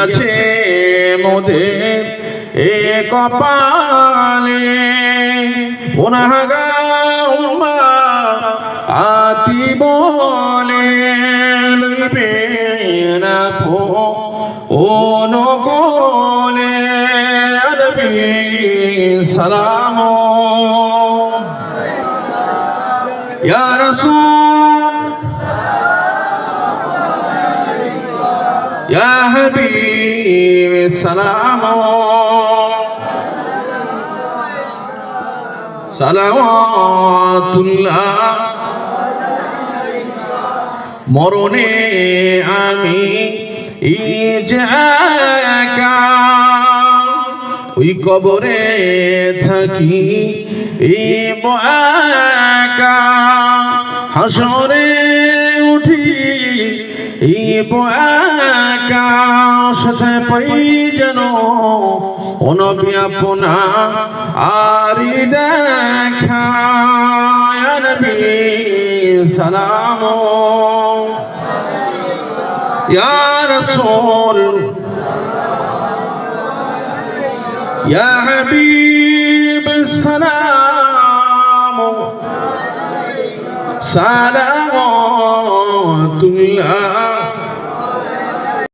লিখিয়াছে মোদের এ কপালে গুনাহগার আতি বলে লইবে না ও নকলে নবী সালাম ইয়া রাসূল ইয়া হাবিব সালাম সালাওয়াতুল্লাহ মরণে আমি একা ওই কবরে থাকি একা হাসরে উঠি একা সাথে পাই যেন অনবী আপনা আরি দেখা ইয়া নবী সালাম ইয়া রাসূল ইয়া হাবিব সালাম সালাওয়াতুল্লাহ